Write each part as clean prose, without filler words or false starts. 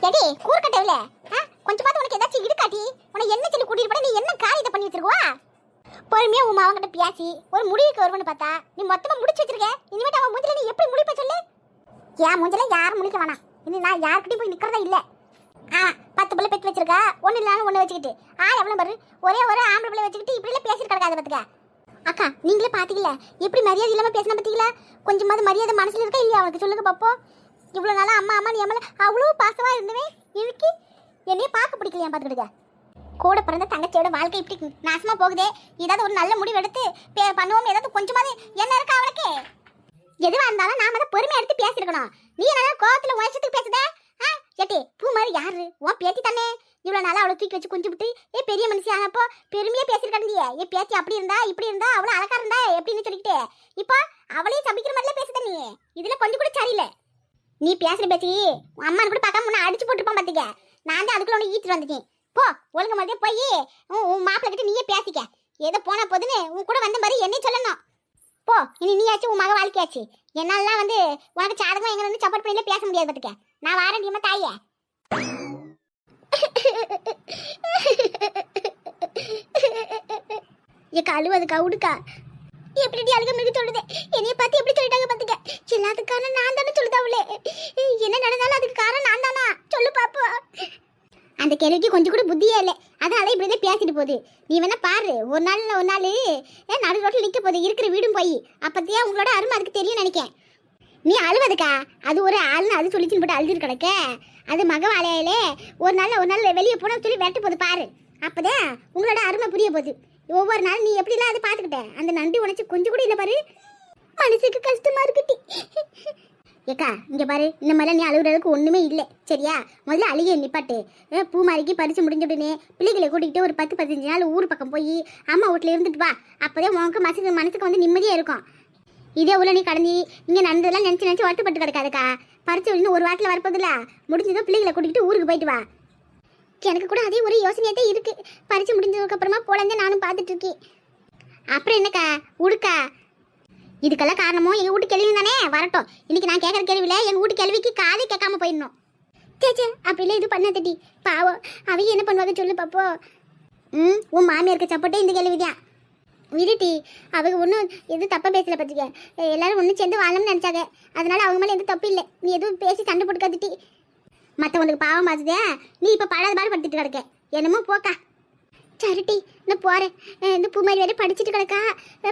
Eddy கூர்க்கட்டவில கொஞ்சம் பார்த்து உனக்கு ஏதாச்சும் இருக்காட்டி உன என்ன சொல்லி கூட்டிட்டு போட நீ என்ன காரியத்தை பண்ணி வச்சிருக்கா? பொறுமையா உன் அவங்கிட்ட பேசி ஒரு முடிவுக்கு வருவன்னு பார்த்தா நீ மொத்தமா முடிச்சு வச்சிருக்க. இனிமேட்டு அவன் மூஞ்சில நீ எப்படி முடிப்ப சொல்லு? ஏன் மூஞ்சில யாரும் முடிக்க வேணாம். இனி நான் யார்கிட்டயும் போய் நிக்கிறதா இல்ல. 10 பிள்ளை பெற்று வச்சிருக்கா, ஒன்னு இல்லாம ஒண்ணு வச்சுக்கிட்டு எவ்வளவு பாரு, ஒரே ஒரு ஆம்பளை பிள்ளை வச்சுக்கிட்டு இப்படி எல்லாம் பேசிட்டு கிடக்காத பாத்துக்க. அக்கா நீங்களே பாத்தீங்கல எப்படி மரியாதை இல்லாம பேசின பாத்தீங்களா? கொஞ்சமாவது மரியாதை மனசுல இருக்கா இல்லையா அவனுக்கு சொல்லுங்க பாப்போம். இவ்வளவு நாளா அம்மா அம்மா நீ அம்மல அவ்வளவு பாசமா இருந்தவே இவருக்கு என்னைய பார்க்க பிடிக்கலையா பாத்துக்கிடுங்க. கூட பிறந்த தங்கச்சியோட வாழ்க்கை இப்படி நாசமா போகுதே. ஏதாவது ஒரு நல்ல முடிவு எடுத்து பண்ணுவோம். ஏதாவது கொஞ்சமாவது என்ன இருக்கா அவளுக்கு? எதுவா இருந்தாலும் நாம தான் பொறுமையா எடுத்து பேசிருக்கணும். நீ என்ன கோவத்துல உயச்சத்துக்கு பேசுதே? ஏட்டி பூ மாதிரி யாரு உன் பேத்தி தானே? இவ்வளவு நாளா அவளை தூக்கி வச்சு குஞ்சு விட்டு பெரிய மனுஷி ஆனப்போ பெருமையா பேசிருக்காண்டியே. பேத்தி அப்படி இருந்தா இப்படி இருந்தா அவ்வளவு அழகா இருந்தா எப்படின்னு சொல்லிக்கிட்டு இப்போ அவளையும் சபிக்கிற மாதிரிலாம் பேசுத நீ. இதுல கொஞ்சம் கூட சரியில்லை. நீ பேசுற பேசி அம்மா கூட பார்க்காம முன்ன அடிச்சு போட்டுப்பான் பாத்துக்க. நான் தான் அதுக்குள்ள ஒன்று ஈத்துட்டு வந்துட்டேன். போ ஒழுங்கு மாதிரி போய் உன் மாப்பிள்ள கிட்ட நீயே பேசிக்க. ஏதோ போனா போதுன்னு உன் கூட வந்த மாதிரி என்னையும் சொல்லணும். போ இனி நீயாச்சு உன் மக வாழ்க்கையாச்சு. என்னாலாம் உனக்கு சாதகமா எங்க வந்து சப்போர்ட் பண்ணி பேச முடியாது பாத்துக்க. நான் வாரேன் நீமா தாயே. ஏக்கா அழுவதுக்கா உடுக்கா எப்படி அழுக மிக சொல்லுது. என்னைய பார்த்து எப்படி சொல்லிட்டாங்க பாத்துக்க. எல்லாத்துக்கான நான் தானே சொல்லுதாவுளே. என்ன நடந்தாலும் அதுக்கு காரணம் நான் தானா சொல்லு பாப்போம். அந்த கேள்விக்கு கொஞ்சம் கூட புத்தியே இல்லை. அதனால இப்படிதான் பேசிட்டு போகுது. நீ வேணா பாரு, ஒரு நாள் நடு ரோட்டில் நிக்க போகுது இருக்கிற வீடும் போய். அப்பத்தியா உங்களோட அருமை அதுக்கு தெரியும் நினைக்கேன். நீ அழுவதுக்கா அது ஒரு ஆள்னு அது சொல்லிச்சுன்னு போட்டு அழுதுட்டு கிடக்க. அது மக வாழையிலே ஒரு நாள் வெளியே போன சொல்லி வெட்டு போகுது பாரு. அப்பதான் உங்களோட அருமை புரிய போகுது. ஒவ்வொரு நாள் நீ எப்படிலாம் அதை பார்த்துக்கிட்ட அந்த நன்றி உனச்சு கொஞ்சம் கூட இல்லை பாரு. மனசுக்கு கஷ்டமா இருக்குட்டி. ஏக்கா இங்க பாரு, இந்த மாதிரிலாம் நீ அழுகுறதுக்கு ஒண்ணுமே இல்லை சரியா? முதல்ல அழுகை நிப்பாட்டு. பூமாரிக்கு பறிச்சு முடிஞ்ச உடனே பிள்ளைகளை கூட்டிகிட்டு ஒரு 10-15 நாள் ஊர் பக்கம் போய் அம்மா வீட்டில் இருந்துட்டு வா. அப்போதான் உனக்கு மனசுக்கு நிம்மதியாக இருக்கும். இதே உள்ள நீ கடந்தி இங்கே நடந்ததெல்லாம் நினச்சி வருத்தப்பட்டு கிடக்காதுக்கா. பறிச்சு இன்னும் ஒரு வாரத்தில் வரப்போதில்ல, முடிஞ்சதும் பிள்ளைகளை கூட்டிகிட்டு ஊருக்கு போயிட்டு வா. எனக்கு கூட அதே ஒரு யோசனையாக இருக்கு. பறிச்சு முடிஞ்சதுக்கு அப்புறமா போலந்தே நானும் பார்த்துட்டு இருக்கேன். அப்புறம் என்னக்கா உடுக்கா? இதுக்கெல்லாம் காரணமும் எங்கள் வீட்டு கேள்வி தானே வரட்டும். இன்னைக்கு நான் கேட்குற கேள்வியில் எங்கள் வீட்டு கேள்விக்கு காதே கேட்காம போயிடணும். சேச்சே அப்படிலாம் இது பண்ண தட்டி பாவம். அவங்க என்ன பண்ணுவாங்க சொல்லு பாப்போ. உன் மாமியாருக்கு சப்போர்ட்டே இந்த கேள்வி தான். விடுட்டி அவங்க ஒன்றும் எதுவும் தப்பாக பேசலை பார்த்துக்க. எல்லாரும் ஒன்றும் சேர்ந்து வாழணும்னு நினச்சாங்க. அதனால அவங்க மேலே எதுவும் தப்பு இல்லை. நீ எதுவும் பேசி சண்டை போட்டுக்காதுட்டி. மற்றவங்களுக்கு பாவம் பார்த்துதே நீ இப்போ படாத பாடு படுத்துட்டு கிடக்க. என்னமோ போக்கா. சரிட்டி நான் போகிறேன். இந்த பூமாரி வேற படிச்சுட்டு கிடக்கா.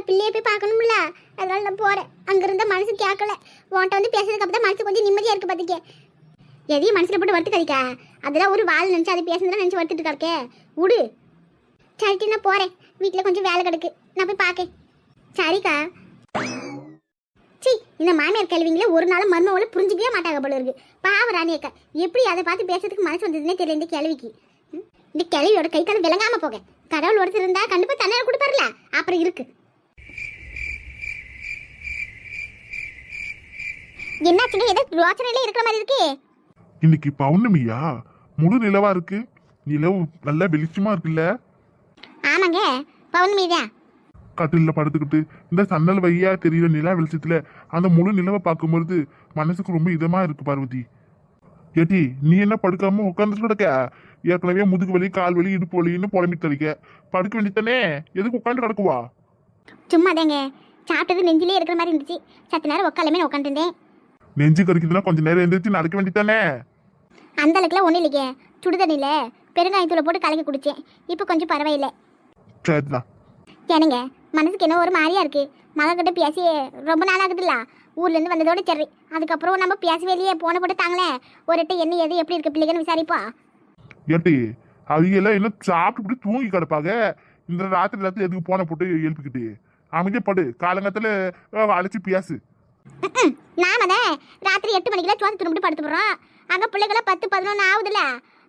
பிள்ளையை போய் பார்க்கணும்ல, அதனால நான் போகிறேன். அங்கே இருந்தால் மனசு கேட்கல. உன்ட்ட பேசுறதுக்கு அப்போ தான் மனசு கொஞ்சம் நிம்மதியாக இருக்குது பார்த்துக்க. எதையும் மனசில் போட்டு வறுத்து கழிக்கா. அதெல்லாம் ஒரு வாழ் நினச்சி அதை பேசுனதுலாம் நினச்சி வறுத்துட்டு கிடக்கே விடு. சரிட்டி நான் போகிறேன். வீட்டில் கொஞ்சம் வேலை கிடக்கு, நான் போய் பார்க்கேன். சரிக்கா. சி இந்த மாமியார் கேள்விங்களே ஒரு நாள் மருமகளை புரிஞ்சிக்கவே மாட்டாங்க போல இருக்கு. பாவம் ராணியக்கா எப்படி அதை பார்த்து பேசுறதுக்கு மனசு வந்ததுன்னே தெரியல இந்த கேள்விக்கு. இந்த கேள்வியோட கை காலம் விளங்காம போக. கடவுள் ஒருத்தர் இருந்தா கண்டிப்பா தன்னால் கொடுப்பாருல. அப்புறம் இருக்கு என்னாச்சுங்க? ஏதோ யோசனையில இருக்கிற மாதிரி இருக்கு. இன்னைக்கு பௌர்ணமியா? முழு நிலவா இருக்கு. நிலவு நல்லா வெளிச்சமா இருக்குல்ல? ஆமாங்க பௌர்ணமி தான். கட்டில படுத்துக்கிட்டு இந்த சன்னல் வையா தெரியுற நிலா வெளிச்சத்துல அந்த முழு நிலவை பார்க்கும்போது மனசுக்கு ரொம்ப இதமா இருக்கு பார்வதி. ஏட்டி நீ என்ன படுக்காம உட்காந்துட்டு கிடக்க? ஏற்கனவே முதுகு வலி கால் வலி இடுப்பு வலின்னு புலம்பிட்டு தரிக்க. படுக்க வேண்டியதானே, எதுக்கு உட்காந்து கிடக்குவா? சும்மா தாங்க சாப்பிட்டது நெஞ்சிலே இருக்கிற மாதிரி இருந்துச்சு. சத்து நேரம் உட்காலமே உட்காந்துருந்தேன். நெஞ்சு கறிக்குதுன்னா கொஞ்சம் நேரம் எந்திரிச்சு நடக்க வேண்டியதானே? அந்த அளவுக்குலாம் ஒன்றும் இல்லைங்க. சுடுதண்ணில பெருங்காயத்தூளை போட்டு கலக்கி குடிச்சேன். இப்போ கொஞ்சம் பரவாயில்லை. சரிதான். ஏனுங்க மனசுக்கு என்ன ஒரு மாதிரியா இருக்கு. மகக்கிட்ட பேசி ரொம்ப நாள் ஆகுதுல்ல. ஊர்லேருந்து வந்ததோட சரி. அதுக்கப்புறம் நம்ம பேசவே இல்லையே. போன போட்டு தாங்களே ஒரு எட்டு என்ன எது எப்படி இருக்கு பிள்ளைங்கன்னு விசாரிப்பா. ஏட்டி அவங்க எல்லாம் என்ன சாப்பிட்டு தூங்கி கிடப்பாங்க. இந்த ராத்திரி எல்லாத்தையும் எதுக்கு போன போட்டு எழுப்பிக்கிட்டு அமைதியா படு. காலங்கத்துல அழைச்சி பேசு. நாம தான் ராத்திரி 8 மணிக்கெல்லாம் சோத்து திரும்பிட்டு படுத்து போடுறோம். அங்கே பிள்ளைகளாம் 10-11 ஆகுதுல்ல.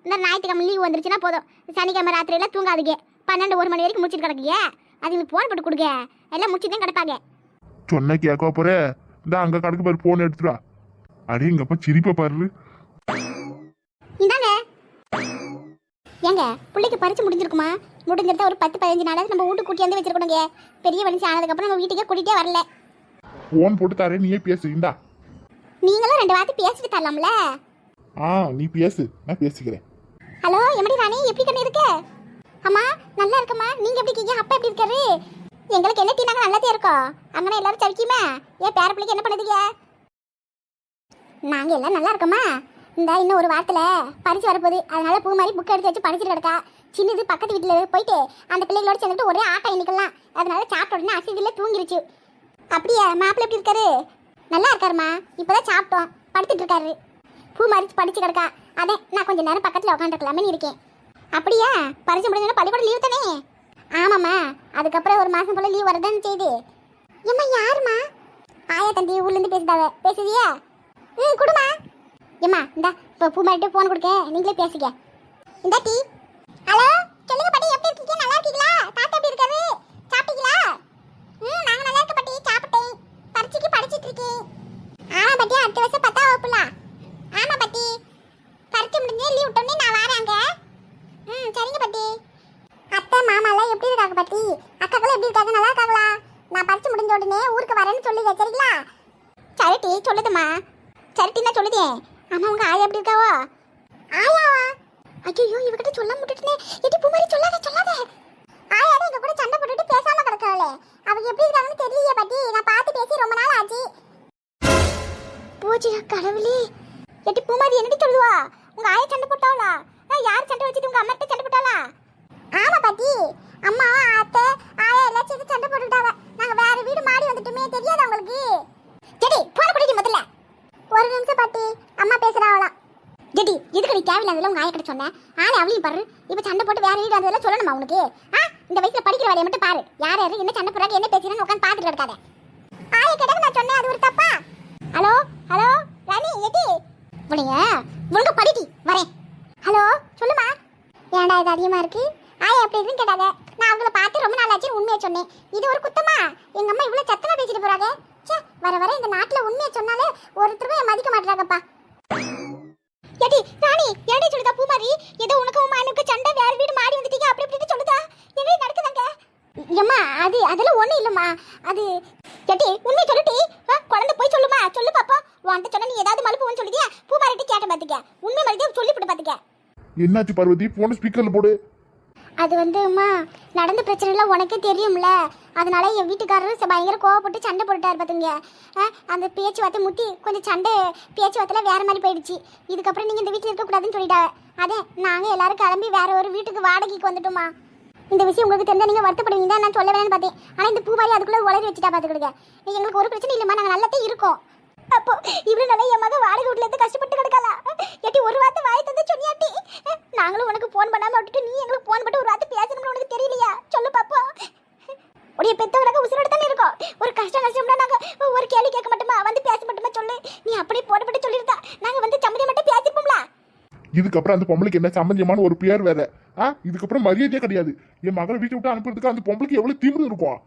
இந்த ஞாயிற்றுக்கிழமை லீவ் வந்துருச்சுன்னா போதும். சனிக்கிழமை ராத்திரியெல்லாம் தூங்காதுங்க. 12-1 மணி வரைக்கும் முடிச்சுட்டு கிடக்குங்க. அதுங்களுக்கு போன் போட்டு கொடுங்க. எல்லாம் முடிச்சுட்டு தான் கிடப்பாங்க. சொன்ன கேட்க போற. இந்த அங்க கணக்கு பாரு போன் எடுத்துடா. அடே எங்கப்பா சிரிப்ப பாரு. இந்தாங்க ஏங்க பிள்ளைக்கு பறிச்சு முடிஞ்சிருக்குமா? முடிஞ்சிருந்தா ஒரு 10-15 நாளாவது நம்ம வீட்டுக்கு கூட்டியாந்து வச்சிருக்கணுங்க. பெரிய மனுஷன் ஆனதுக்கப்புறம் நம்ம வீட்டுக்கே கூட்டிகிட்டே வரல. போன் போட்டு தரேன், நீயே பேசு. இந்தா நீங்களும் 2 வார்த்தை பேசிட்டு தரலாம்ல. நீ பேசு, நான் பேசிக்கிறேன். ஹலோ எம்டி ராணி, எப்படி கண்ணு இருக்க? அம்மா நல்லா இருக்கம்மா, நீங்க எப்படி இருக்கீங்க? அப்பா எப்படி இருக்காரு? எங்களுக்கு என்ன டீ, நாங்க நல்லதே இருக்கோம். அங்கே எல்லாரும் சவிக்குமா? ஏன் பேர பிள்ளைக்கு என்ன பண்ணுதுங்க? நாங்க எல்லாம் நல்லா இருக்கோம்மா. இந்த இன்னும் ஒரு வாரத்தில் பரிசு வரப்போகுது, அதனால பூ மாதிரி புக் எடுத்து வச்சு படிச்சுட்டு கிடக்கா. சின்னது பக்கத்து வீட்டில் போயிட்டு அந்த பிள்ளைகளோட சேர்ந்துட்டு ஒரே ஆட்டம் இன்னைக்கெல்லாம். அதனால சாப்பிட்ட உடனே அசதியில் தூங்கிருச்சு. அப்படியா? மாப்பிள்ளை எப்படி இருக்காரு? நல்லா இருக்காருமா, இப்போதான் சாப்பிட்டோம், படுத்துட்டு இருக்காரு. பூ மாதிரி படிச்சு கிடக்கா. அதே நான் கொஞ்சம் நேரம் பக்கத்தில் உட்காந்துருக்கலாமே இருக்கேன். அப்படியா? பரிசு முடிஞ்சோன்னா பள்ளிக்கூடம் லீவ் தானே? ஆமாம்மா, அதுக்கப்புறம் ஒரு மாதம் போல் லீவ் வரதான்னு செய்து. ஏம்மா யாருமா? ஆயா தம்பி ஊர்லேருந்து பேசுதாவ, பேசுதியா? கொடுமா. ஏம்மா இந்தா இப்போ பூ மாதிரிட்டு ஃபோன் கொடுக்க, நீங்களே பேசிக்க. இந்த டீ. ஹலோ சொல்லுங்க பாட்டி, எப்படி இருக்கீங்க? நல்லா இருக்கீங்களா? தாத்தா எப்படி இருக்காரு? சாப்பிட்டீங்களா? நாங்கள் நல்லா இருக்க பாட்டி, சாப்பிட்டேன். பரீட்சைக்கு படிச்சிட்டு இருக்கேன். ஆமா பாட்டி, அடுத்த வருஷம் 10ஆம் வகுப்புல. ஆமா பாட்டி, பரீட்சை முடிஞ்சு லீவ் விட்டோன்னே நான் வரேன் அங்கே. சரிங்க பாட்டி. அத்தை மாமாலாம் எப்படி இருக்காங்க பாட்டி? அக்காக்கெல்லாம் எப்படி இருக்காங்க? நல்லா இருக்காங்களா? நான் பரீட்சை முடிஞ்ச உடனே ஊருக்கு வரேன்னு சொல்லுங்க, சரிங்களா? சரி டீ, சொல்லுதுமா. சரி டீ, நான் சொல்லுதேன். ஆமா உங்க ஆயா எப்படி இருக்காவோ? ஆயாவா? ஐயோ இவகிட்ட சொல்ல முட்டுட்டே. எடி பூமாரி சொல்லாத சொல்லாத. ஆயா எங்க கூட சண்டை போட்டுட்டு பேசாம கிடக்காளே, அவங்க எப்படி இருக்காங்கன்னு தெரியலையே பாட்டி. நான் பார்த்து பேசி ரொம்ப நாள் ஆச்சு. போச்சியா கடவுளே. எடி பூமாரி என்னடி சொல்லுவா? உங்க ஆயா சண்டை போட்டாளா? யார் சண்டை வச்சிட்டு உங்க அம்மா கிட்ட சண்டை போட்டாளா? ஆமா பாட்டி, அம்மா அத்தை ஆயா எல்லாம் சேர்ந்து சண்டை போட்டுட்டாங்க. நாங்க வேற வீடு மாடி வந்துட்டுமே, தெரியாதா உங்களுக்கு? எடி போன குடிடி முதல்ல. ஒரு நிமிஷம் பாட்டி, அம்மா பேசுறாவலாம். ஜெடி எதுக்கு நீ தேவையில்லாதெல்லாம் உங்க ஆயா கிட்ட சொன்னேன்? ஆளே அவளையும் பாரு, இப்போ சண்டை போட்டு வேற வீடு வந்ததெல்லாம் சொல்லணுமா உனக்கு? இந்த வயசுல படிக்கிற வேலையை மட்டும் பாரு. யார் யாரு என்ன சண்டை போடுறாங்க, என்ன பேசுறேன்னு உட்காந்து பார்த்துட்டு இருக்காத. ஆயா கிட்ட நான் சொன்னேன், அது ஒரு தப்பா? ஹலோ ஹலோ ராணி, எடி உனைய ஒழுங்கா படிட்டி வரேன். ஹலோ சொல்லுமா. ஏன்டா இது அதிகமா இருக்கு? ஆயா எப்படி இருக்குன்னு கேட்டாங்க. நான் அவங்கள பார்த்து ரொம்ப நாள் ஆச்சு, உண்மையை சொன்னேன். இது ஒரு குத்தமா? எங்க அம்மா இவ்வளவு சத்தமா பேசிட்டு போறாங்க. வர வர இந்த நாட்டுல உண்மையை சொன்னாலே ஒருத்தருமே மதிக்க மாட்டாங்கப்பா. ஏடி ராணி, ஏடி சொல்லுதா பூமாரி? ஏதோ உனக்கு உமா எனக்கு சண்டை, வேற வீடு மாடி வந்துட்டீங்க அப்படி இப்படி சொல்லுதா? என்ன நடக்குதாங்க? ஏம்மா அதெல்லாம் ஒண்ணும் இல்லம்மா. அது ஏடி உண்மையை சொல்லுடி. குழந்தை போய் சொல்லுமா, சொல்லு பாப்பா. உன்கிட்ட சொன்னா நீ ஏதாவது மலுப்புன்னு சொல்லுதியா? பூமாரிட்ட கேட்ட பாத்துக்க, உண்மை மறுபடியும் சொல்லிவிட்டு பாத்துக்க. என்னாச்சு பார்வதி? போன ஸ்பீக்கர்ல போடு. அது வந்துமா, நடந்த பிரச்சனைலாம் உனக்கே தெரியும்ல. அதனால என் வீட்டுக்காரரு பயங்கர கோவப்பட்டு சண்டை போட்டுட்டார் பார்த்துங்க. அந்த பேச்சுவார்த்தை முத்தி கொஞ்சம் சண்டை பேச்சுவார்த்தையில் வேற மாதிரி போயிடுச்சு. இதுக்கப்புறம் நீங்கள் இந்த வீட்டில் இருக்கக்கூடாதுன்னு சொல்லிட்டாங்க. அதே நாங்கள் எல்லாரும் கிளம்பி வேற ஒரு வீட்டுக்கு வாடகைக்கு வந்துட்டோமா. இந்த விஷயம் உங்களுக்கு தெரிஞ்சால் நீங்கள் வருத்தப்படுவீங்க தான் நான் சொல்ல வேணும்னு பார்த்தேன். ஆனால் இந்த பூமாரி அதுக்குள்ளே உளறி வச்சுட்டா பார்த்துக்கிடுங்க. எங்களுக்கு ஒரு பிரச்சனை இல்லைம்மா, நாங்கள் நல்லாத்தே இருக்கோம். அப்போ இவ்வளவு நாளா என் மகன் வாடகை வீட்டுல இருந்து கஷ்டப்பட்டு கிடக்கலா? ஏட்டி ஒரு வார்த்தை வாய் தந்து சொன்னியாட்டி? நாங்களும் உனக்கு போன் பண்ணாம விட்டுட்டு நீ எங்களுக்கு போன் பண்ணி ஒரு வார்த்தை பேசணும்னு உனக்கு தெரியலையா? சொல்லு பாப்பா. உடைய பெத்தவங்க உசுரோட தானே இருக்கோம். ஒரு கஷ்டம் நஷ்டம்னா நாங்க ஒரு கேள்வி கேட்க மாட்டோமா, வந்து பேச மாட்டோமா? சொல்லு. நீ அப்படியே போட்டு சொல்லிருந்தா நாங்க வந்து சம்மதி மட்டும் பேசிப்போம்ல. இதுக்கப்புறம் அந்த பொம்பளைக்கு என்ன சம்பந்தியமான ஒரு பேர் வேற? இதுக்கப்புறம் மரியாதையே கிடையாது. என் மகளை வீட்டை விட்டு அனுப்புறதுக்கு அந்த பொம்பளைக்கு எவ்வளவு தீவிரம் இருக்கும்?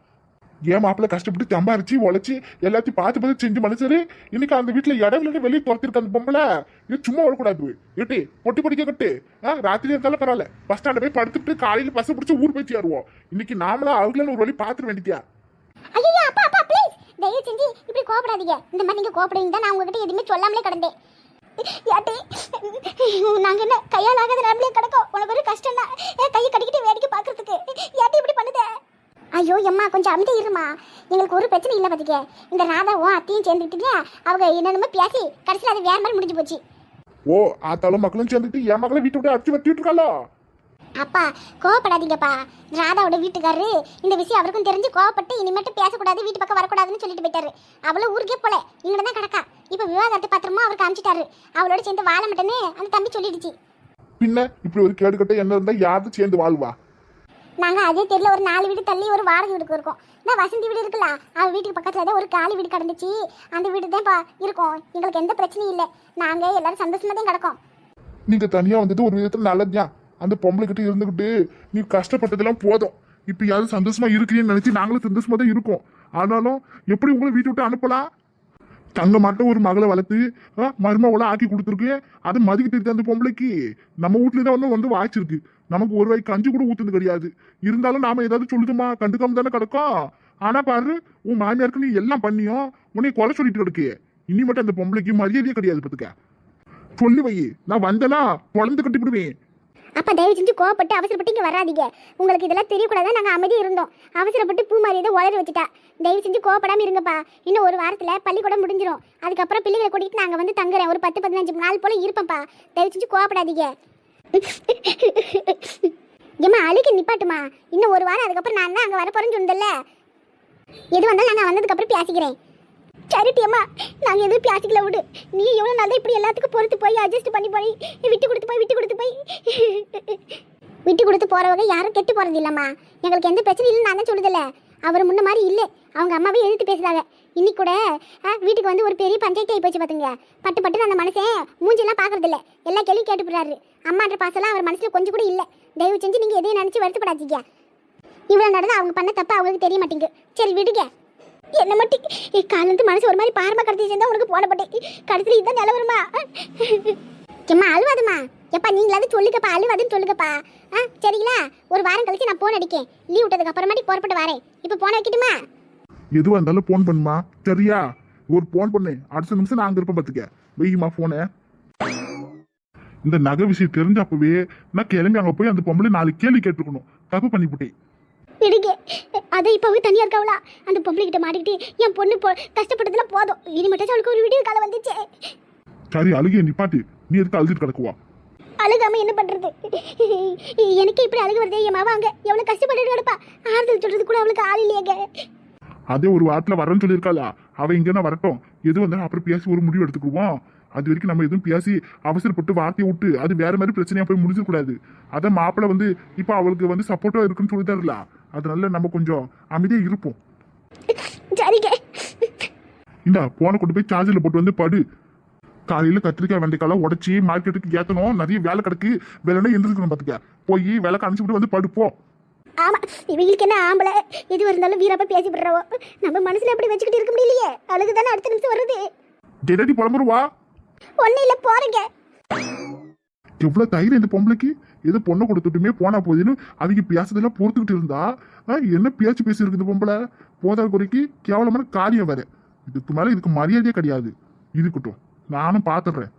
ஏன் மாப்பிள்ள கஷ்டப்பட்டு சம்பாரிச்சு உழைச்சி எல்லாத்தையும் பார்த்து செஞ்சு மனுஷரு இன்னைக்கு அந்த வீட்டுல இடவில்லை வெளியே துரத்திருக்க அந்த பொம்பளை. இது சும்மா விடக்கூடாது. ஏட்டி பொட்டி படிக்க கட்டு. ராத்திரி இருந்தாலும் பரவாயில்ல, பஸ் ஸ்டாண்ட்ல போய் படுத்துட்டு காலையில பஸ் பிடிச்சி ஊர் போய் சேருவோம். இன்னைக்கு நாமளா அவங்கள ஒரு வழி பாத்துட வேண்டியா? ஐயோ அப்பா அப்பா ப்ளீஸ் தயவு செஞ்சு இப்படி கோபப்படாதீங்க. இந்த மாதிரி நீங்க கோபப்படுவீங்க தான் நான் உங்ககிட்ட எதுவுமே சொல்லாமலே கிடந்தேன். யாட்டி நாங்க என்ன கையால் ஆகாத நம்மளே கிடக்கோம். உனக்கு ஒரு கஷ்டம் தான் கையை கட்டிக்கிட்டு வேடிக்கை பாக்குறதுக்கு. யாட்டி இப்படி பண்ணுதே? ஐயோ எம்மா கொஞ்சம் அமைதி இருமா. எங்களுக்கு ஒரு பிரச்சனை இல்லை பார்த்துக்க. இந்த ராதாவும் அத்தையும் சேர்ந்துக்கிட்டீங்க, அவங்க என்னென்னமோ பேசி கடைசியில் அது வேற மாதிரி முடிஞ்சு போச்சு. ஓ ஆத்தாலும் மக்களும் சேர்ந்துட்டு என் மகளை வீட்டை விட்டு அடிச்சு வட்டிட்டு இருக்காளோ? அப்பா கோவப்படாதீங்கப்பா. ராதாவோட வீட்டுக்காரரு இந்த விஷயம் அவருக்கும் தெரிஞ்சு கோவப்பட்டு இனிமேட்டு பேசக்கூடாது, வீட்டு பக்கம் வரக்கூடாதுன்னு சொல்லிட்டு போயிட்டாரு. அவளை ஊருக்கே போல இங்கே தான் கிடக்கா. இப்போ விவாதத்தை பத்திரமா அவருக்கு அனுப்பிச்சிட்டாரு. அவளோட சேர்ந்து வாழ மாட்டேன்னு அந்த தம்பி சொல்லிடுச்சு. பின்ன இப்படி ஒரு கேடுகட்ட என்ன இருந்தா யாரும் சேர்ந்து வாழ்வா? நாங்கள் அதே தெரியல ஒரு 4 வீடு தள்ளி ஒரு வாடகை வீடுக்கு இருக்கோம். இந்த வசந்தி வீடு இருக்குல்ல, அவள் வீட்டுக்கு பக்கத்தில் தான் ஒரு காலி வீடு கிடந்துச்சு. அந்த வீடு தான் இருக்கோம். எங்களுக்கு எந்த பிரச்சனையும் இல்லை. நாங்கள் எல்லாரும் சந்தோஷமா தான் கிடக்கோம். நீங்க தனியா வந்துட்டு ஒரு விதத்துல நல்லதுதான். அந்த பொம்பளை கிட்ட இருந்துகிட்டு நீ கஷ்டப்பட்டதெல்லாம் போதும். இப்ப யாரும் சந்தோஷமா இருக்கிறீன்னு நினைச்சு நாங்களும் சந்தோஷமா தான் இருக்கோம். ஆனாலும் எப்படி உங்களை வீட்டை விட்டு அனுப்பலாம்? தங்க மாட்ட ஒரு மகளை வளர்த்து மருமவளை ஆக்கி கொடுத்துருக்கு. அது மதிக்க தெரியுது அந்த பொம்பளைக்கு. நம்ம வீட்டுல தான் வந்து வாய்ச்சிருக்கு. நமக்கு ஒரு வாய்க்கு கஞ்சி கூட ஊத்துறது கிடையாது. இருந்தாலும் நாம ஏதாவது சொல்லுதுமா, கண்டுக்காம தானே கிடக்கும். ஆனா பாரு, உன் மாமியாருக்கு நீ எல்லாம் பண்ணியும் உன்னை கொலை சொல்லிட்டு கிடக்கு. இனி மட்டும் அந்த பொம்பளைக்கு மரியாதையே கிடையாது. பத்துக்க சொல்லி வை, நான் வந்தனா பொழந்து கட்டி விடுவேன். அப்பா தயவு செஞ்சு கோவப்பட்டு அவசரப்பட்டு இங்கே வராதீங்க. உங்களுக்கு இதெல்லாம் தெரியக்கூடாதான் நாங்கள் அமைதியாக இருந்தோம். அவசரப்பட்டு பூ மாதிரி ஏதோ உளறி வச்சுட்டா. தயவு செஞ்சு கோவப்படாமல் இருங்கப்பா. இன்னும் ஒரு வாரத்தில் பள்ளிக்கூடம் முடிஞ்சிடும். அதுக்கப்புறம் பிள்ளைகளை கூட்டிகிட்டு நாங்கள் வந்து தங்குறேன். ஒரு 10-15 நாள் போல் இருப்பேன்ப்பா. தயவு செஞ்சு கோவப்படாதீங்க. ஏம்மா அழுக நிப்பாட்டுமா. இன்னும் ஒரு வாரம் அதுக்கப்புறம் நான் தான் அங்கே வர போகிறேன்னு சொன்னதில்ல. எது வந்தாலும் நான் வந்ததுக்கப்புறம் பேசிக்கிறேன். சரிட்டியம்மா, நாங்கள் எதுவும் பேசிக்கல விடு. நீ எவ்வளோ நாள் தான் இப்படி எல்லாத்துக்கும் பொறுத்து போய் அட்ஜஸ்ட் பண்ணி போய் விட்டு கொடுத்து போகிறவங்க யாரும் கெட்டு போகிறது இல்லைம்மா. எங்களுக்கு எந்த பிரச்சனையும் இல்லைன்னு நான் தான் சொல்லுதில்ல. அவர் முன்ன மாதிரி இல்லை. அவங்க அம்மாவே எதிர்த்து பேசுகிறாங்க. இன்னைக்கு கூட வீட்டுக்கு வந்து ஒரு பெரிய பஞ்சாயத்து ஆகி போச்சு பார்த்துங்க. பட்டு அந்த மனுஷன் மூஞ்செல்லாம் பார்க்கறதில்ல. எல்லா கேள்வியும் கேட்டுப்படுறாரு. அம்மான்ற பாசெல்லாம் அவர் மனசில் கொஞ்சம் கூட இல்லை. தயவு செஞ்சு நீங்கள் எதையும் நினச்சி வருத்தப்படாதீங்க. இவ்வளோ நடந்து அவங்க பண்ண தப்ப அவங்களுக்கு தெரிய மாட்டேங்குது. சரி விடுங்க. என்ன மட்டும் காலேருந்து மனசு ஒரு மாதிரி பாரமாக கடத்தி சேர்ந்தா உனக்கு போடப்பட்டேன். கடைசியில் இதுதான் நிலவரமா? ஏம்மா அழுவாதுமா. எப்பா நீங்களாவது சொல்லுங்கப்பா, அழுவாதுன்னு சொல்லுங்கப்பா. சரிங்களா? ஒரு வாரம் கழிச்சு நான் போன் அடிக்கேன். லீவ் விட்டதுக்கு அப்புறமாட்டி புறப்பட்டு வரேன். இப்போ போன வைக்கட்டுமா? எதுவாக இருந்தாலும் போன் பண்ணுமா, சரியா? ஒரு போன் பண்ணு, அடுத்த நிமிஷம் நான் அங்கே இருப்பேன். பார்த்துக்க, வெய்யுமா போனை. இந்த நகை விஷயம் தெரிஞ்ச அப்பவே நான் கிளம்பி அங்கே போய் அந்த பொம்பளை 4 கேள்வி கேட்டுருக்கணும். தப்பு பண்ணி போட்டேன். விடுங்க. அதை இப்போவே தனியாக இருக்காவளா? அந்த பொம்பளை கிட்ட மாட்டிக்கிட்டு என் பொண்ணு கஷ்டப்பட்டதுல போதும். இனி மட்டும் அவளுக்கு ஒரு வீடியோ காலம் வந்துச்சு. சரி அழுகிய நிப்பாட்டு. நீ எதுக்கு அழுதுட்டு கிடக்குவா? அழுகாம என்ன பண்றது? எனக்கு இப்படி அழுக வருதே. என் மாவா அங்க எவ்வளவு கஷ்டப்பட்டு கிடப்பா. ஆறுதல் சொல்றது கூட அவளுக்கு ஆள் இல்லையாங்க. அதே ஒரு வாரத்தில் வரேன்னு சொல்லியிருக்காளா? அவ இங்கன்னா வரட்டும். எது வந்தாலும் அப்புறம் பேசி ஒரு முடிவு எடுத்துக்குவோம். அது வரைக்கும் நம்ம எதுவும் பேசி அவசரப்பட்டு வார்த்தையை விட்டு அது வேற மாதிரி பிரச்சனையா போய் முடிஞ்சிடக்கூடாது. அதான் மாப்பிள்ள வந்து இப்போ அவளுக்கு வந்து சப்போர்ட்டா இருக்குன்னு சொல்லிட்டாருல. அதனால நம்ம கொஞ்சம் அமைதியா இருப்போம். சரிங்க. இந்த போனை கொண்டு போய் சார்ஜில் போட்டு வந்து படு. காலையில கத்திரிக்காய் வெண்டைக்காலாம் உடச்சி மார்க்கெட்டுக்கு ஏற்றணும். நிறைய வேலை கிடக்கு. வேலைன்னா எந்திரிக்கணும். பார்த்துக்க, போய் வேலை கணிச்சுட்டு வந்து படுப்போம். ஆமா, இவங்களுக்கு என்ன ஆம்பளை எது இருந்தாலும் வீரப்ப பேசி விடுறவோ. நம்ம மனசுல எப்படி வச்சுக்கிட்டு இருக்க முடியலையே. அழுகு தானே அடுத்த நிமிஷம் வருது. ஜெனடி புலம்புருவா. ஒன்னும் இல்ல, போறீங்க. எவ்வளவு தைரியம் இந்த பொம்பளைக்கு. ஏதோ பொண்ணை கொடுத்துட்டுமே போனா போதுன்னு அவங்க பேசுறதெல்லாம் பொறுத்துக்கிட்டு இருந்தா என்ன பேச்சு பேசி இருக்குது பொம்பளை. போதா குறைக்கு கேவலமான காரியம் வேற. இதுக்கு மேல இதுக்கு மரியாதையே கிடையாது. இருக்கட்டும், நானும் பாத்துடுறேன்.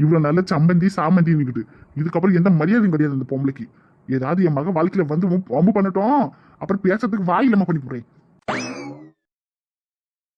இவ்வளவு நல்ல சம்பந்தி சாமந்தி நிக்கிட்டு இதுக்கப்புறம் எந்த மரியாதையும் கிடையாது இந்த பொம்பளைக்கு. ஏதாவது என் மகன் வாழ்க்கையில வந்து வம்பு பண்ணட்டும். அப்புறம் பேசுறதுக்கு வாய் இல்லாம பண்ணி போடுறேன்.